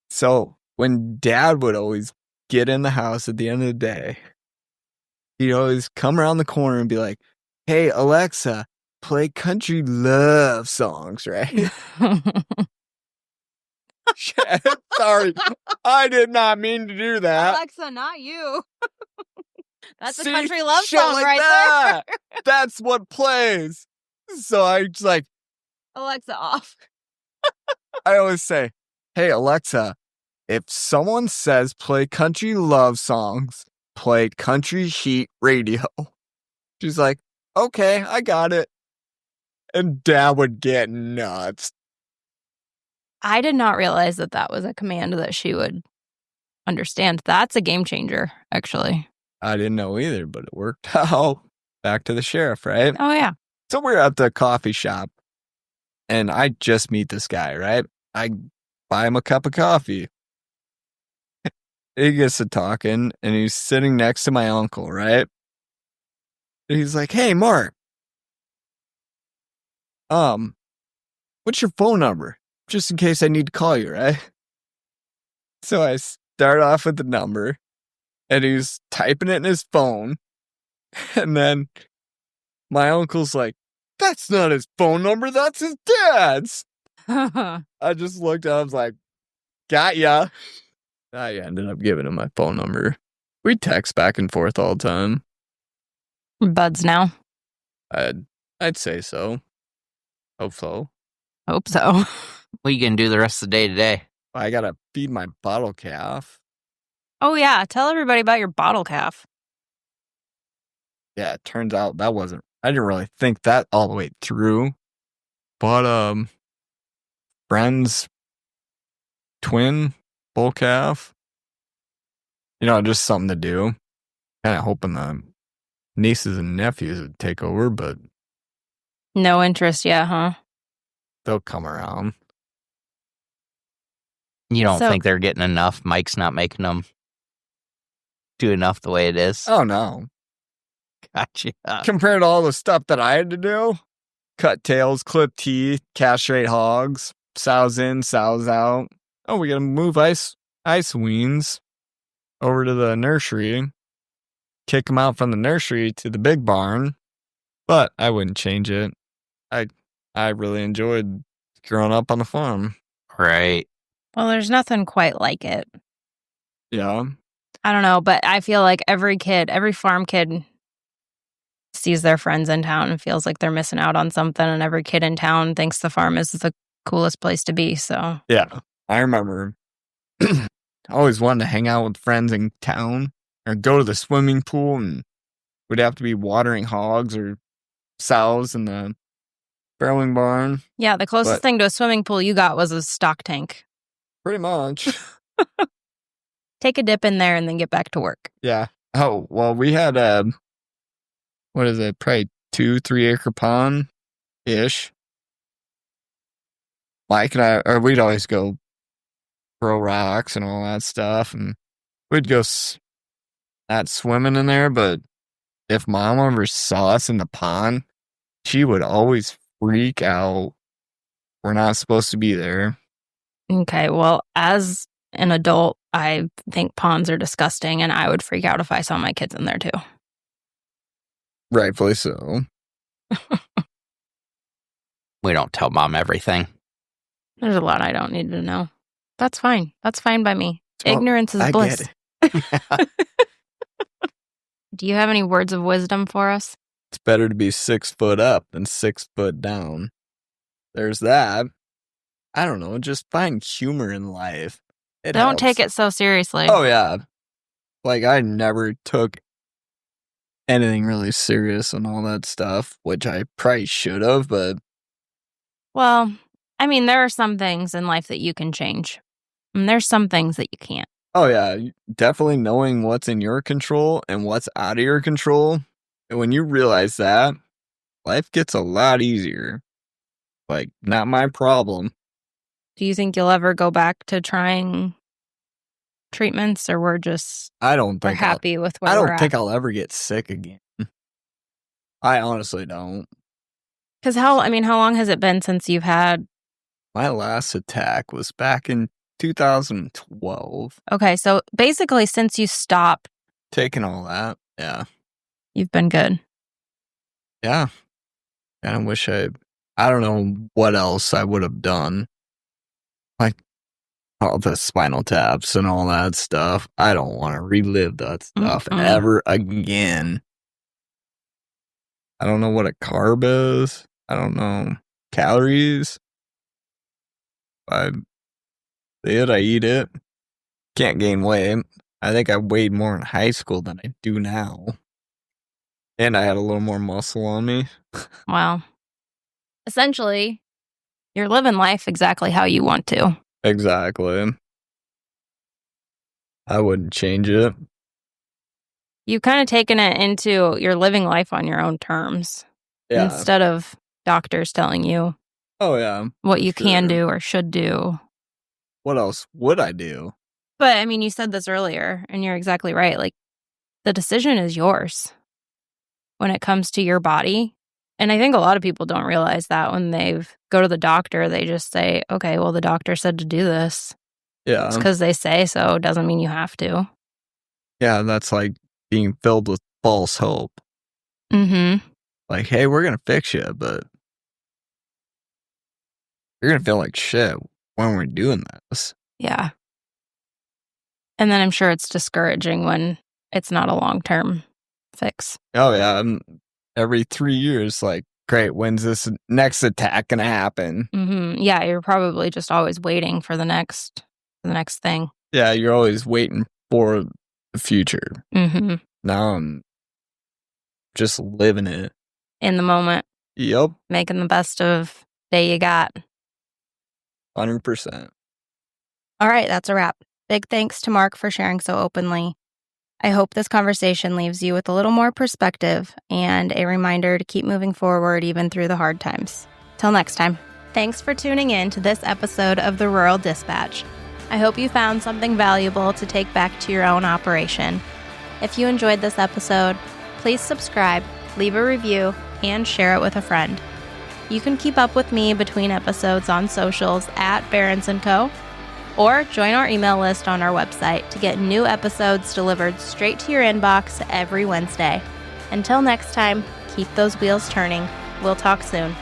So, when Dad would always get in the house at the end of the day, he'd always come around the corner and be like, hey, Alexa, play country love songs, right? Sorry, I did not mean to do that. Alexa, not you. That's See, a country love shit song like right that. there. That's what plays. So I just like, Alexa off. I always say, hey, Alexa, if someone says play country love songs, play country heat radio. She's like, okay, I got it. And Dad would get nuts. I did not realize that that was a command that she would understand. That's a game changer, actually. I didn't know either, but it worked out. Back to the sheriff, right? Oh, yeah. So we're at the coffee shop, and I just meet this guy, right? I buy him a cup of coffee. He gets to talking, and he's sitting next to my uncle, right? And he's like, hey, Mark. What's your phone number? Just in case I need to call you, right? So I start off with the number, and he's typing it in his phone. And then my uncle's like, that's not his phone number, that's his dad's. I just looked at him, I was like, got ya. I ended up giving him my phone number. We text back and forth all the time. Buds now. I'd say so. Hope so. Hope so. what are you going to do the rest of the day today? I gotta feed my bottle calf. Oh, yeah. Tell everybody about your bottle calf. Yeah, it turns out that wasn't, I didn't really think that all the way through. But, friend's twin bull calf. You know, just something to do. Kind of hoping the nieces and nephews would take over, but No interest yet, huh? they'll come around. You don't So- think they're getting enough? Mike's not making them do enough the way it is? Oh, no. Gotcha. Compared to all the stuff that I had to do, cut tails, clip teeth, castrate hogs, sows in, sows out. Oh, we gotta move ice weans over to the nursery, kick them out from the nursery to the big barn. But I wouldn't change it. I really enjoyed growing up on the farm. Right. Well, there's nothing quite like it. Yeah. I don't know, but I feel like every farm kid sees their friends in town and feels like they're missing out on something, and every kid in town thinks the farm is the coolest place to be, so. Yeah. I remember I always wanted to hang out with friends in town or go to the swimming pool, and we'd have to be watering hogs or sows in the farrowing barn. Yeah, the closest But- thing to a swimming pool you got was a stock tank. Pretty much. take a dip in there and then get back to work. Yeah. Oh, well, we had what is it? Probably 2-3 acre pond-ish. Mike and I, or we'd always go throw rocks and all that stuff, and we'd go not swimming in there, but if Mom ever saw us in the pond, she would always freak out. We're not supposed to be there. Okay, well, as an adult, I think ponds are disgusting, and I would freak out if I saw my kids in there too. Rightfully so. We don't tell Mom everything. There's a lot I don't need to know. That's fine. That's fine by me. Well, Ignorance is I bliss. get it. Do you have any words of wisdom for us? It's better to be 6 foot up than 6 foot down. There's that. I don't know. Just find humor in life. Don't take it so seriously. Oh, yeah. Like, I never took anything really serious and all that stuff, which I probably should have, but... Well, I mean, there are some things in life that you can change. And there's some things that you can't. Oh, yeah. Definitely knowing what's in your control and what's out of your control. And when you realize that, life gets a lot easier. Like, not my problem. Do you think you'll ever go back to trying treatments, or we're happy with where we're at? I don't think I'll ever get sick again. I honestly don't. Because how long has it been since you've had... My last attack was back in 2012. Okay, so basically since you stopped... Taking all that, yeah. You've been good. Yeah. I wish I don't know what else I would have done. Like, all the spinal taps and all that stuff. I don't want to relive that stuff ever again. I don't know what a carb is. I don't know calories. I see it, I eat it. Can't gain weight. I think I weighed more in high school than I do now. And I had a little more muscle on me. Wow. Essentially, you're living life exactly how you want to. Exactly. I wouldn't change it. You've kind of taken it into you're living life on your own terms. Yeah. Instead of doctors telling you what you can do or should do. What else would I do? But, I mean, you said this earlier, and you're exactly right. Like, the decision is yours when it comes to your body. And I think a lot of people don't realize that when they go to the doctor, they just say, okay, well, the doctor said to do this. Yeah. It's because they say so. It doesn't mean you have to. Yeah, that's like being filled with false hope. Mm-hmm. Like, hey, we're going to fix you, but you're going to feel like shit when we're doing this. Yeah. And then I'm sure it's discouraging when it's not a long-term fix. Oh, yeah. Every 3 years, like, great, when's this next attack going to happen? Mm-hmm. Yeah, you're probably just always waiting for the next thing. Yeah, you're always waiting for the future. Mm-hmm. Now I'm just living it. In the moment. Yep. Making the best of day you got. 100%. All right, that's a wrap. Big thanks to Mark for sharing so openly. I hope this conversation leaves you with a little more perspective and a reminder to keep moving forward even through the hard times. Till next time. Thanks for tuning in to this episode of the Rural Dispatch. I hope you found something valuable to take back to your own operation. If you enjoyed this episode, please subscribe, leave a review, and share it with a friend. You can keep up with me between episodes on socials at Barons & Co., or join our email list on our website to get new episodes delivered straight to your inbox every Wednesday. Until next time, keep those wheels turning. We'll talk soon.